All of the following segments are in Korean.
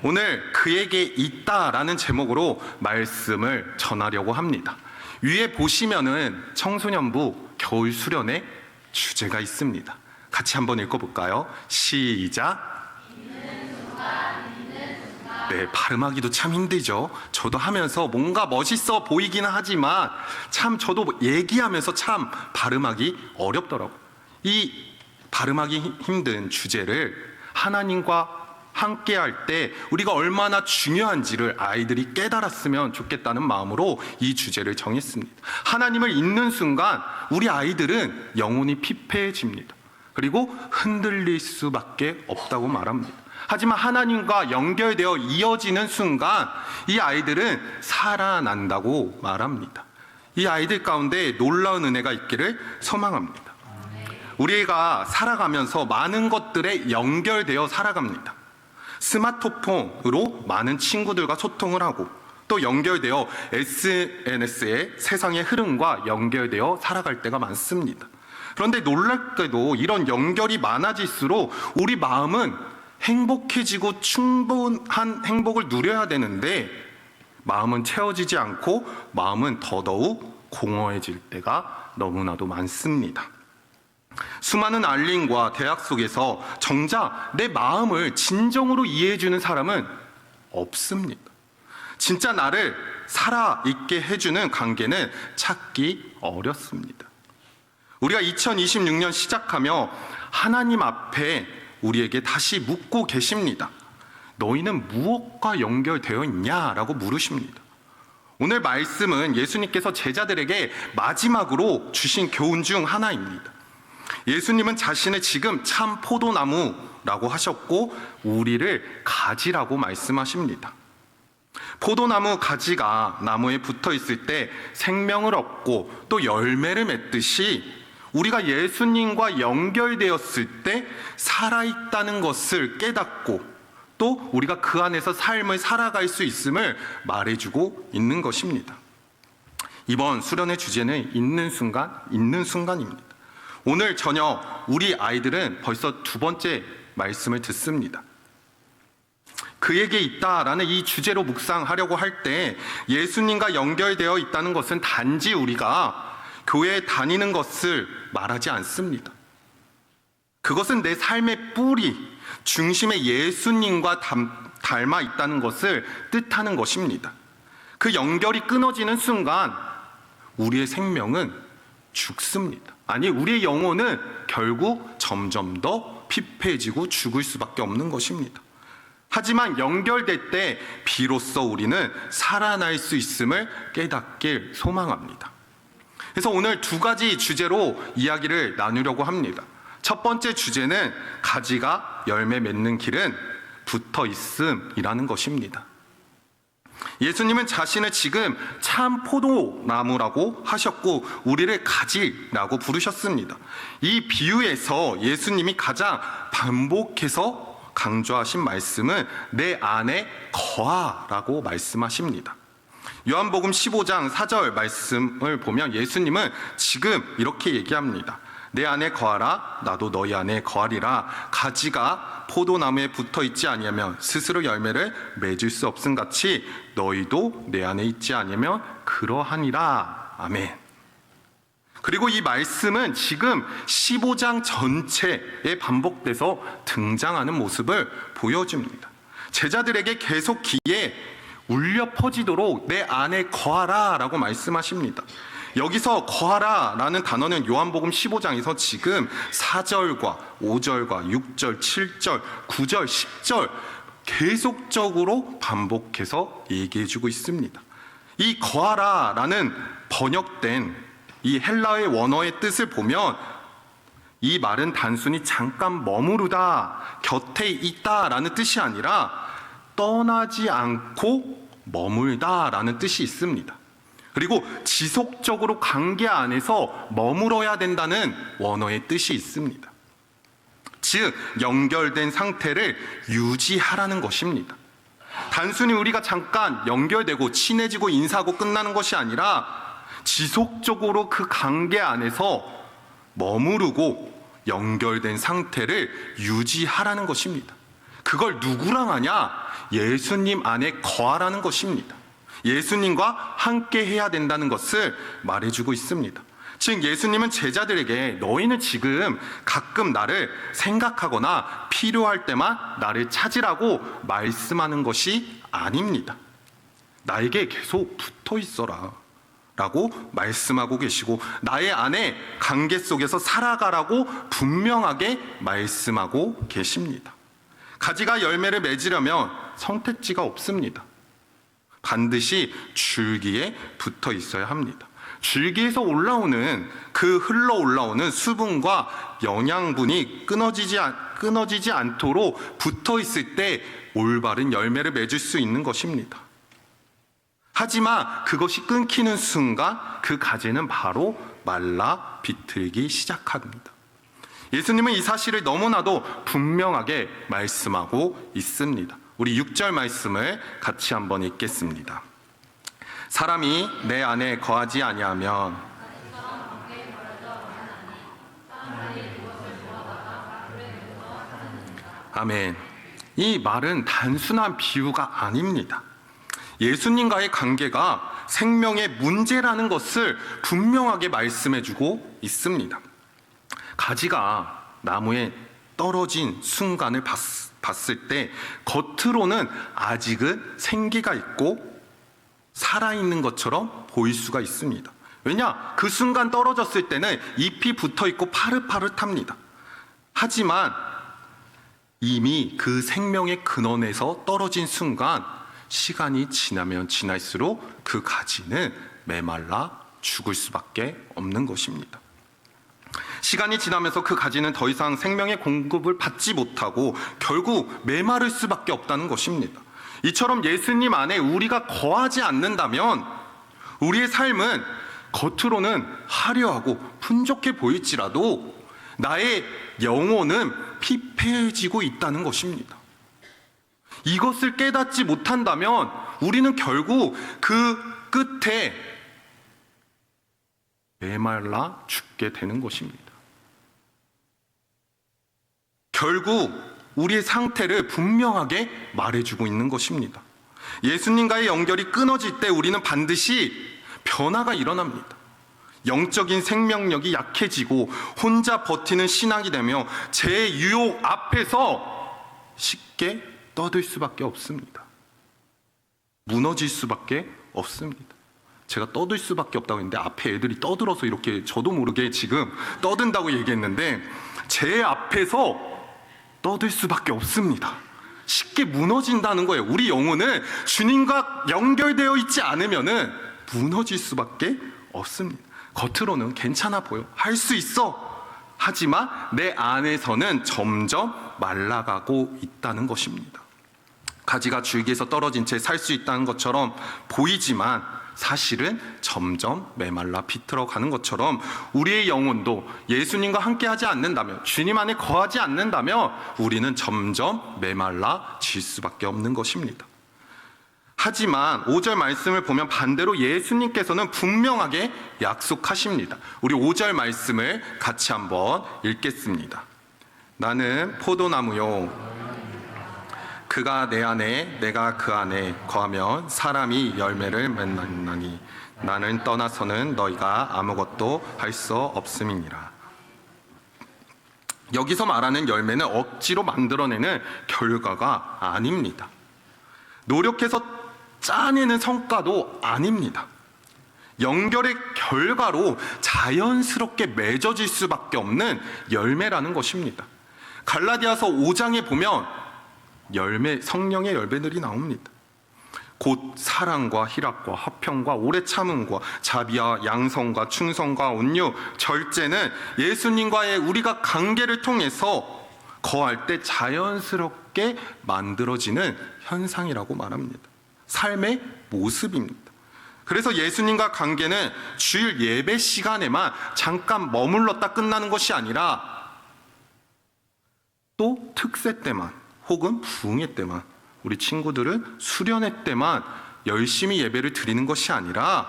오늘 그에게 있다라는 제목으로 말씀을 전하려고 합니다. 위에 보시면은 청소년부 겨울 수련의 주제가 있습니다. 같이 한번 읽어볼까요? 시작. 네, 발음하기도 참 힘들죠. 저도 하면서 뭔가 멋있어 보이기는 하지만 참 저도 얘기하면서 참 발음하기 어렵더라고요. 이 발음하기 힘든 주제를 하나님과 함께 할 때 우리가 얼마나 중요한지를 아이들이 깨달았으면 좋겠다는 마음으로 이 주제를 정했습니다. 하나님을 잊는 순간 우리 아이들은 영혼이 피폐해집니다. 그리고 흔들릴 수밖에 없다고 말합니다. 하지만 하나님과 연결되어 이어지는 순간 이 아이들은 살아난다고 말합니다. 이 아이들 가운데 놀라운 은혜가 있기를 소망합니다. 우리가 살아가면서 많은 것들에 연결되어 살아갑니다. 스마트폰으로 많은 친구들과 소통을 하고 또 연결되어 SNS의 세상의 흐름과 연결되어 살아갈 때가 많습니다. 그런데 놀랍게도 이런 연결이 많아질수록 우리 마음은 행복해지고 충분한 행복을 누려야 되는데 마음은 채워지지 않고 마음은 더더욱 공허해질 때가 너무나도 많습니다. 수많은 알림과 대학 속에서 정작 내 마음을 진정으로 이해해주는 사람은 없습니다. 진짜 나를 살아있게 해주는 관계는 찾기 어렵습니다. 우리가 2026년 시작하며 하나님 앞에 우리에게 다시 묻고 계십니다. 너희는 무엇과 연결되어 있냐라고 물으십니다. 오늘 말씀은 예수님께서 제자들에게 마지막으로 주신 교훈 중 하나입니다. 예수님은 자신을 지금 참 포도나무라고 하셨고 우리를 가지라고 말씀하십니다. 포도나무 가지가 나무에 붙어 있을 때 생명을 얻고 또 열매를 맺듯이 우리가 예수님과 연결되었을 때 살아있다는 것을 깨닫고 또 우리가 그 안에서 삶을 살아갈 수 있음을 말해주고 있는 것입니다. 이번 수련의 주제는 있는 순간입니다. 오늘 저녁 우리 아이들은 벌써 두 번째 말씀을 듣습니다. 그에게 있다라는 이 주제로 묵상하려고 할 때 예수님과 연결되어 있다는 것은 단지 우리가 교회에 다니는 것을 말하지 않습니다. 그것은 내 삶의 뿌리, 중심에 예수님과 닮아 있다는 것을 뜻하는 것입니다. 그 연결이 끊어지는 순간 우리의 생명은 죽습니다. 아니, 우리의 영혼은 결국 점점 더 피폐해지고 죽을 수밖에 없는 것입니다. 하지만 연결될 때 비로소 우리는 살아날 수 있음을 깨닫길 소망합니다. 그래서 오늘 두 가지 주제로 이야기를 나누려고 합니다. 첫 번째 주제는 가지가 열매 맺는 길은 붙어 있음이라는 것입니다. 예수님은 자신을 지금 참 포도나무라고 하셨고 우리를 가지라고 부르셨습니다. 이 비유에서 예수님이 가장 반복해서 강조하신 말씀은 내 안에 거하라고 말씀하십니다. 요한복음 15장 4절 말씀을 보면 예수님은 지금 이렇게 얘기합니다. 내 안에 거하라 나도 너희 안에 거하리라. 가지가 포도나무에 붙어 있지 아니하면 스스로 열매를 맺을 수 없음 같이 너희도 내 안에 있지 아니하면 그러하니라. 아멘. 그리고 이 말씀은 지금 15장 전체에 반복돼서 등장하는 모습을 보여줍니다. 제자들에게 계속 귀에 울려 퍼지도록 내 안에 거하라 라고 말씀하십니다. 여기서 거하라 라는 단어는 요한복음 15장에서 지금 4절과 5절과 6절, 7절, 9절, 10절 계속적으로 반복해서 얘기해주고 있습니다. 이 거하라 라는 번역된 이 헬라의 원어의 뜻을 보면 이 말은 단순히 잠깐 머무르다, 곁에 있다 라는 뜻이 아니라 떠나지 않고 머물다 라는 뜻이 있습니다. 그리고 지속적으로 관계 안에서 머물어야 된다는 원어의 뜻이 있습니다. 즉 연결된 상태를 유지하라는 것입니다. 단순히 우리가 잠깐 연결되고 친해지고 인사하고 끝나는 것이 아니라 지속적으로 그 관계 안에서 머무르고 연결된 상태를 유지하라는 것입니다. 그걸 누구랑 하냐? 예수님 안에 거하라는 것입니다. 예수님과 함께 해야 된다는 것을 말해주고 있습니다. 즉 예수님은 제자들에게 너희는 지금 가끔 나를 생각하거나 필요할 때만 나를 찾으라고 말씀하는 것이 아닙니다. 나에게 계속 붙어 있어라 라고 말씀하고 계시고 나의 안에 관계 속에서 살아가라고 분명하게 말씀하고 계십니다. 가지가 열매를 맺으려면 선택지가 없습니다. 반드시 줄기에 붙어 있어야 합니다. 줄기에서 올라오는 그 흘러 올라오는 수분과 영양분이 끊어지지 않도록 붙어 있을 때 올바른 열매를 맺을 수 있는 것입니다. 하지만 그것이 끊기는 순간 그 가지는 바로 말라 비틀기 시작합니다. 예수님은 이 사실을 너무나도 분명하게 말씀하고 있습니다. 우리 6절 말씀을 같이 한번 읽겠습니다. 사람이 내 안에 거하지 아니하면 아멘. 이 말은 단순한 비유가 아닙니다. 예수님과의 관계가 생명의 문제라는 것을 분명하게 말씀해주고 있습니다. 가지가 나무에 떨어진 순간을 봤을 때 겉으로는 아직은 생기가 있고 살아있는 것처럼 보일 수가 있습니다. 왜냐? 그 순간 떨어졌을 때는 잎이 붙어있고 파릇파릇합니다. 하지만 이미 그 생명의 근원에서 떨어진 순간 시간이 지나면 지날수록 그 가지는 메말라 죽을 수밖에 없는 것입니다. 시간이 지나면서 그 가지는 더 이상 생명의 공급을 받지 못하고 결국 메마를 수밖에 없다는 것입니다. 이처럼 예수님 안에 우리가 거하지 않는다면 우리의 삶은 겉으로는 화려하고 풍족해 보일지라도 나의 영혼은 피폐해지고 있다는 것입니다. 이것을 깨닫지 못한다면 우리는 결국 그 끝에 메말라 죽게 되는 것입니다. 결국 우리의 상태를 분명하게 말해주고 있는 것입니다. 예수님과의 연결이 끊어질 때 우리는 반드시 변화가 일어납니다. 영적인 생명력이 약해지고 혼자 버티는 신앙이 되며 제 유혹 앞에서 쉽게 떠들 수밖에 없습니다. 무너질 수밖에 없습니다. 제가 떠들 수밖에 없다고 했는데 앞에 애들이 떠들어서 이렇게 저도 모르게 지금 떠든다고 얘기했는데 제 앞에서 떠들 수밖에 없습니다. 쉽게 무너진다는 거예요. 우리 영혼은 주님과 연결되어 있지 않으면은 무너질 수밖에 없습니다. 겉으로는 괜찮아 보여. 할 수 있어. 하지만 내 안에서는 점점 말라가고 있다는 것입니다. 가지가 줄기에서 떨어진 채 살 수 있다는 것처럼 보이지만 사실은 점점 메말라 비틀어가는 것처럼 우리의 영혼도 예수님과 함께하지 않는다면, 주님 안에 거하지 않는다면 우리는 점점 메말라질 수밖에 없는 것입니다. 하지만 5절 말씀을 보면 반대로 예수님께서는 분명하게 약속하십니다. 우리 5절 말씀을 같이 한번 읽겠습니다. 나는 포도나무요 그가 내 안에 내가 그 안에 거하면 사람이 열매를 맺나니 나는 떠나서는 너희가 아무것도 할 수 없음이니라. 여기서 말하는 열매는 억지로 만들어내는 결과가 아닙니다. 노력해서 짜내는 성과도 아닙니다. 연결의 결과로 자연스럽게 맺어질 수밖에 없는 열매라는 것입니다. 갈라디아서 5장에 보면 성령의 열매들이 나옵니다. 곧 사랑과 희락과 화평과 오래 참음과 자비와 양성과 충성과 온유, 절제는 예수님과의 우리가 관계를 통해서 거할 때 자연스럽게 만들어지는 현상이라고 말합니다. 삶의 모습입니다. 그래서 예수님과 관계는 주일 예배 시간에만 잠깐 머물렀다 끝나는 것이 아니라 또 특세 때만 혹은 부흥회 때만, 우리 친구들은 수련회 때만 열심히 예배를 드리는 것이 아니라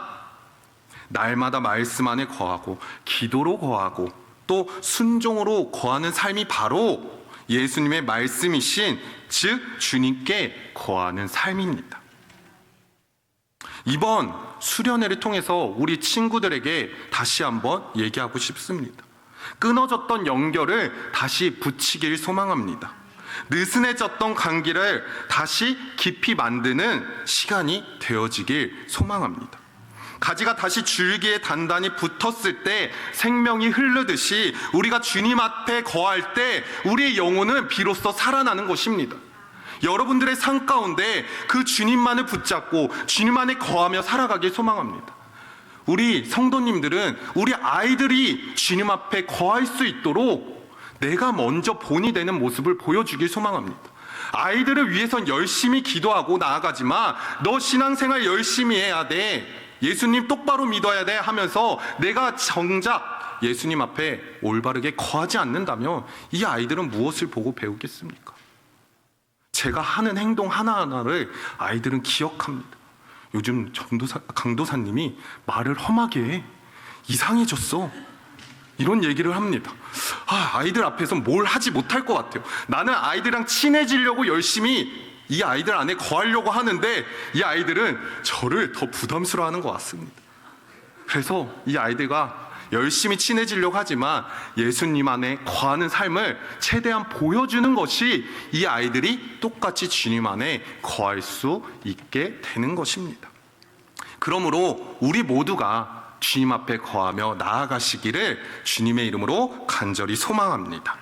날마다 말씀 안에 거하고 기도로 거하고 또 순종으로 거하는 삶이 바로 예수님의 말씀이신 즉 주님께 거하는 삶입니다. 이번 수련회를 통해서 우리 친구들에게 다시 한번 얘기하고 싶습니다. 끊어졌던 연결을 다시 붙이길 소망합니다. 느슨해졌던 관계를 다시 깊이 만드는 시간이 되어지길 소망합니다. 가지가 다시 줄기에 단단히 붙었을 때 생명이 흐르듯이 우리가 주님 앞에 거할 때 우리의 영혼은 비로소 살아나는 것입니다. 여러분들의 삶 가운데 그 주님만을 붙잡고 주님 안에 거하며 살아가길 소망합니다. 우리 성도님들은 우리 아이들이 주님 앞에 거할 수 있도록 내가 먼저 본이 되는 모습을 보여주길 소망합니다. 아이들을 위해선 열심히 기도하고 나아가지만 너 신앙생활 열심히 해야 돼, 예수님 똑바로 믿어야 돼 하면서 내가 정작 예수님 앞에 올바르게 거하지 않는다면 이 아이들은 무엇을 보고 배우겠습니까? 제가 하는 행동 하나하나를 아이들은 기억합니다. 요즘 강도사님이 말을 험하게 해. 이상해졌어. 이런 얘기를 합니다. 아이들 앞에서 뭘 하지 못할 것 같아요. 나는 아이들이랑 친해지려고 열심히 이 아이들 안에 거하려고 하는데 이 아이들은 저를 더 부담스러워하는 것 같습니다. 그래서 이 아이들과 열심히 친해지려고 하지만 예수님 안에 거하는 삶을 최대한 보여주는 것이 이 아이들이 똑같이 주님 안에 거할 수 있게 되는 것입니다. 그러므로 우리 모두가 주님 앞에 거하며 나아가시기를 주님의 이름으로 간절히 소망합니다.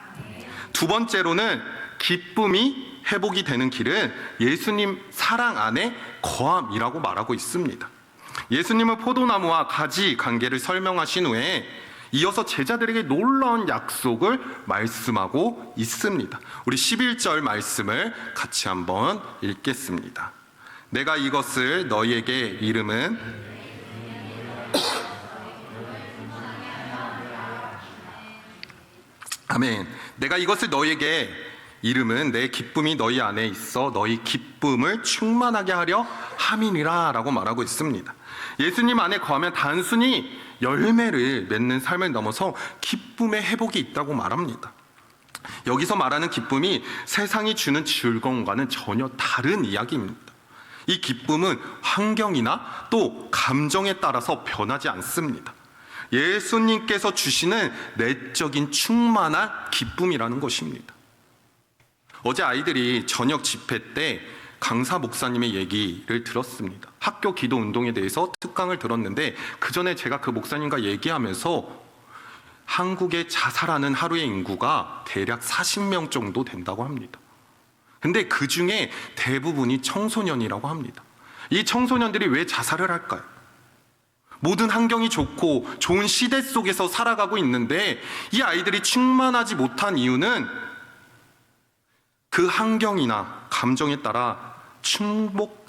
두 번째로는 기쁨이 회복이 되는 길은 예수님 사랑 안에 거함이라고 말하고 있습니다. 예수님은 포도나무와 가지 관계를 설명하신 후에 이어서 제자들에게 놀라운 약속을 말씀하고 있습니다. 우리 11절 말씀을 같이 한번 읽겠습니다. 내가 이것을 너희에게 이름은 아멘. 내가 이것을 너희에게 이름은 내 기쁨이 너희 안에 있어 너희 기쁨을 충만하게 하려 함이니라 라고 말하고 있습니다. 예수님 안에 거하면 단순히 열매를 맺는 삶을 넘어서 기쁨의 회복이 있다고 말합니다. 여기서 말하는 기쁨이 세상이 주는 즐거움과는 전혀 다른 이야기입니다. 이 기쁨은 환경이나 또 감정에 따라서 변하지 않습니다. 예수님께서 주시는 내적인 충만한 기쁨이라는 것입니다. 어제 아이들이 저녁 집회 때 강사 목사님의 얘기를 들었습니다. 학교 기도 운동에 대해서 특강을 들었는데 그 전에 제가 그 목사님과 얘기하면서 한국에 자살하는 하루의 인구가 대략 40명 정도 된다고 합니다. 근데 그 중에 대부분이 청소년이라고 합니다. 이 청소년들이 왜 자살을 할까요? 모든 환경이 좋고 좋은 시대 속에서 살아가고 있는데 이 아이들이 충만하지 못한 이유는 그 환경이나 감정에 따라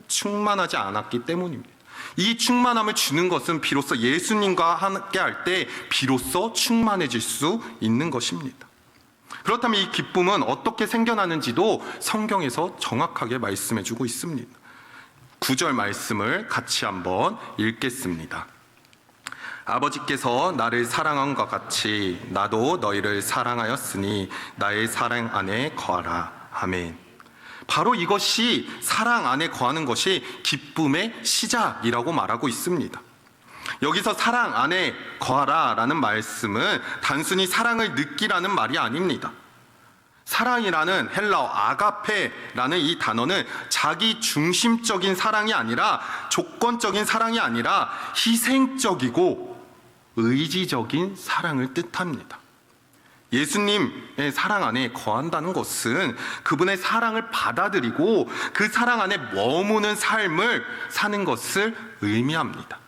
충만하지 않았기 때문입니다. 이 충만함을 주는 것은 비로소 예수님과 함께 할 때 비로소 충만해질 수 있는 것입니다. 그렇다면 이 기쁨은 어떻게 생겨나는지도 성경에서 정확하게 말씀해주고 있습니다. 9절 말씀을 같이 한번 읽겠습니다. 아버지께서 나를 사랑한 것 같이 나도 너희를 사랑하였으니 나의 사랑 안에 거하라. 아멘. 바로 이것이 사랑 안에 거하는 것이 기쁨의 시작이라고 말하고 있습니다. 여기서 사랑 안에 거하라 라는 말씀은 단순히 사랑을 느끼라는 말이 아닙니다. 사랑이라는 헬라어 아가페라는 이 단어는 자기 중심적인 사랑이 아니라 조건적인 사랑이 아니라 희생적이고 의지적인 사랑을 뜻합니다. 예수님의 사랑 안에 거한다는 것은 그분의 사랑을 받아들이고 그 사랑 안에 머무는 삶을 사는 것을 의미합니다.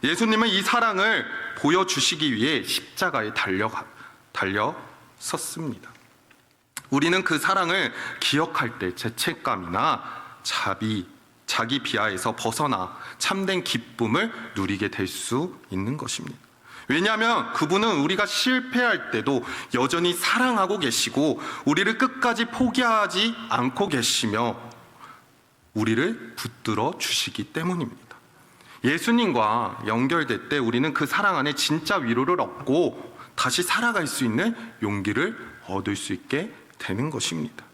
예수님은 이 사랑을 보여주시기 위해 십자가에 달려 섰습니다. 우리는 그 사랑을 기억할 때 죄책감이나 자기 비하에서 벗어나 참된 기쁨을 누리게 될 수 있는 것입니다. 왜냐하면 그분은 우리가 실패할 때도 여전히 사랑하고 계시고 우리를 끝까지 포기하지 않고 계시며 우리를 붙들어 주시기 때문입니다. 예수님과 연결될 때 우리는 그 사랑 안에 진짜 위로를 얻고 다시 살아갈 수 있는 용기를 얻을 수 있게 되는 것입니다.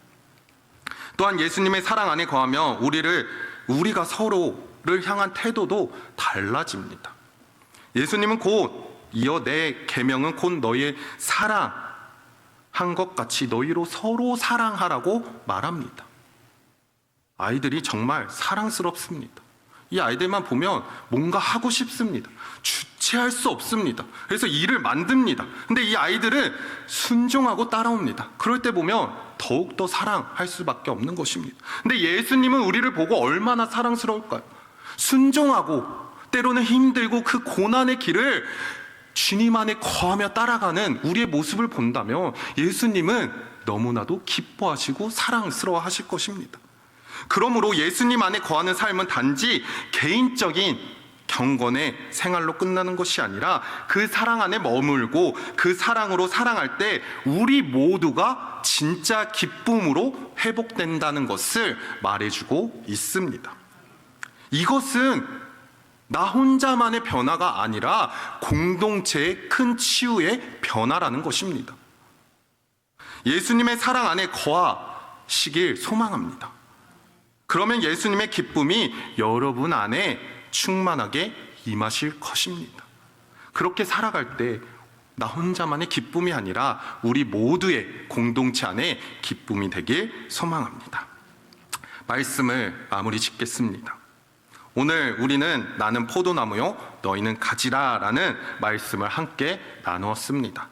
또한 예수님의 사랑 안에 거하며 우리가 서로를 향한 태도도 달라집니다. 예수님은 곧 이어 내 계명은 곧 너희의 사랑한 것 같이 너희로 서로 사랑하라고 말합니다. 아이들이 정말 사랑스럽습니다. 이 아이들만 보면 뭔가 하고 싶습니다. 주체할 수 없습니다. 그래서 일을 만듭니다. 근데 이 아이들은 순종하고 따라옵니다. 그럴 때 보면 더욱더 사랑할 수밖에 없는 것입니다. 근데 예수님은 우리를 보고 얼마나 사랑스러울까요? 순종하고 때로는 힘들고 그 고난의 길을 주님 안에 거하며 따라가는 우리의 모습을 본다면 예수님은 너무나도 기뻐하시고 사랑스러워 하실 것입니다. 그러므로 예수님 안에 거하는 삶은 단지 개인적인 경건의 생활로 끝나는 것이 아니라 그 사랑 안에 머물고 그 사랑으로 사랑할 때 우리 모두가 진짜 기쁨으로 회복된다는 것을 말해주고 있습니다. 이것은 나 혼자만의 변화가 아니라 공동체의 큰 치유의 변화라는 것입니다. 예수님의 사랑 안에 거하시길 소망합니다. 그러면 예수님의 기쁨이 여러분 안에 충만하게 임하실 것입니다. 그렇게 살아갈 때 나 혼자만의 기쁨이 아니라 우리 모두의 공동체 안에 기쁨이 되길 소망합니다. 말씀을 마무리 짓겠습니다. 오늘 우리는 나는 포도나무요 너희는 가지라 라는 말씀을 함께 나누었습니다.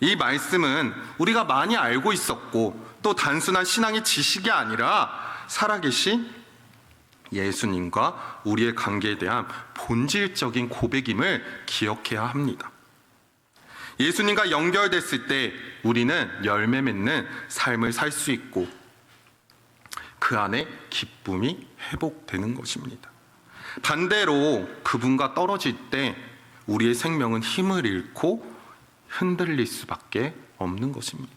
이 말씀은 우리가 많이 알고 있었고 또 단순한 신앙의 지식이 아니라 살아계신 예수님과 우리의 관계에 대한 본질적인 고백임을 기억해야 합니다. 예수님과 연결됐을 때 우리는 열매 맺는 삶을 살 수 있고 그 안에 기쁨이 회복되는 것입니다. 반대로 그분과 떨어질 때 우리의 생명은 힘을 잃고 흔들릴 수밖에 없는 것입니다.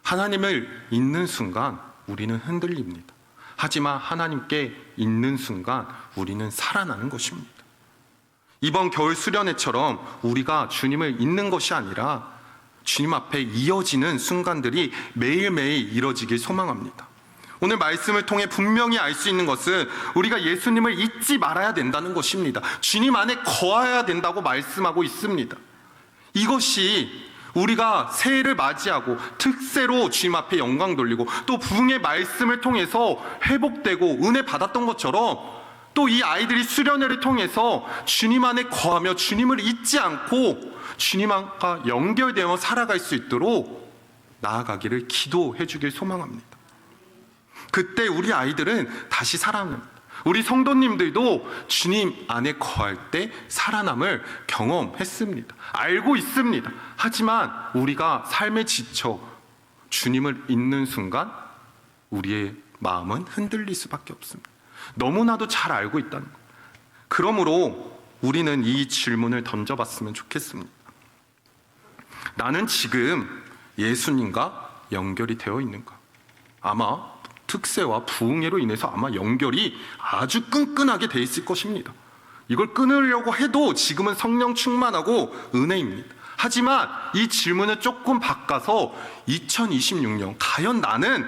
하나님을 잊는 순간 우리는 흔들립니다. 하지만 하나님께 있는 순간 우리는 살아나는 것입니다. 이번 겨울 수련회처럼 우리가 주님을 잊는 것이 아니라 주님 앞에 이어지는 순간들이 매일매일 이뤄지길 소망합니다. 오늘 말씀을 통해 분명히 알 수 있는 것은 우리가 예수님을 잊지 말아야 된다는 것입니다. 주님 안에 거해야 된다고 말씀하고 있습니다. 이것이 우리가 새해를 맞이하고 특세로 주님 앞에 영광 돌리고 또 부흥의 말씀을 통해서 회복되고 은혜 받았던 것처럼 또 이 아이들이 수련회를 통해서 주님 안에 거하며 주님을 잊지 않고 주님과 연결되어 살아갈 수 있도록 나아가기를 기도해 주길 소망합니다. 그때 우리 아이들은 다시 살아납니다. 우리 성도님들도 주님 안에 거할 때 살아남을 경험했습니다. 알고 있습니다. 하지만 우리가 삶에 지쳐 주님을 잊는 순간 우리의 마음은 흔들릴 수밖에 없습니다. 너무나도 잘 알고 있다는 것. 그러므로 우리는 이 질문을 던져봤으면 좋겠습니다. 나는 지금 예수님과 연결이 되어 있는가? 아마 특세와 부흥회로 인해서 아마 연결이 아주 끈끈하게 돼 있을 것입니다. 이걸 끊으려고 해도 지금은 성령 충만하고 은혜입니다. 하지만 이 질문을 조금 바꿔서 2026년 과연 나는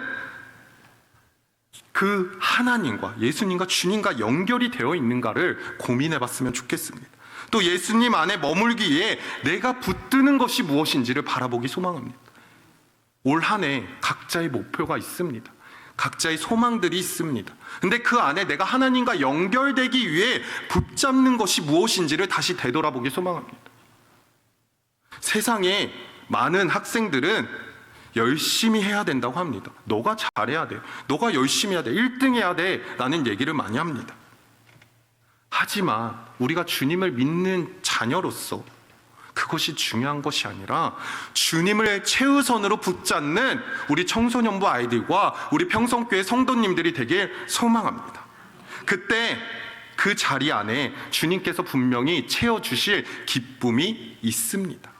그 하나님과 예수님과 주님과 연결이 되어 있는가를 고민해 봤으면 좋겠습니다. 또 예수님 안에 머물기에 내가 붙드는 것이 무엇인지를 바라보기 소망합니다. 올 한 해 각자의 목표가 있습니다. 각자의 소망들이 있습니다. 근데 그 안에 내가 하나님과 연결되기 위해 붙잡는 것이 무엇인지를 다시 되돌아보기 소망합니다. 세상에 많은 학생들은 열심히 해야 된다고 합니다. 너가 잘해야 돼. 너가 열심히 해야 돼. 1등 해야 돼. 라는 얘기를 많이 합니다. 하지만 우리가 주님을 믿는 자녀로서 그것이 중요한 것이 아니라 주님을 최우선으로 붙잡는 우리 청소년부 아이들과 우리 평성교회 성도님들이 되길 소망합니다. 그때 그 자리 안에 주님께서 분명히 채워주실 기쁨이 있습니다.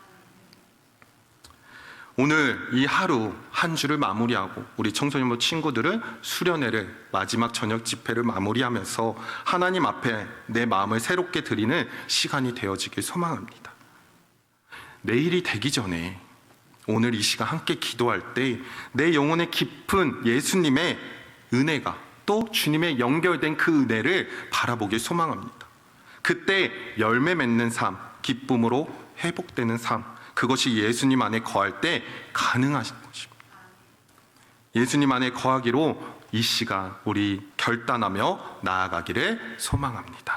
오늘 이 하루 한 주를 마무리하고 우리 청소년부 친구들은 수련회를 마지막 저녁 집회를 마무리하면서 하나님 앞에 내 마음을 새롭게 드리는 시간이 되어지길 소망합니다. 내일이 되기 전에 오늘 이 시간 함께 기도할 때 내 영혼의 깊은 예수님의 은혜가 또 주님의 연결된 그 은혜를 바라보길 소망합니다. 그때 열매 맺는 삶, 기쁨으로 회복되는 삶, 그것이 예수님 안에 거할 때 가능하신 것입니다. 예수님 안에 거하기로 이 시간 우리 결단하며 나아가기를 소망합니다.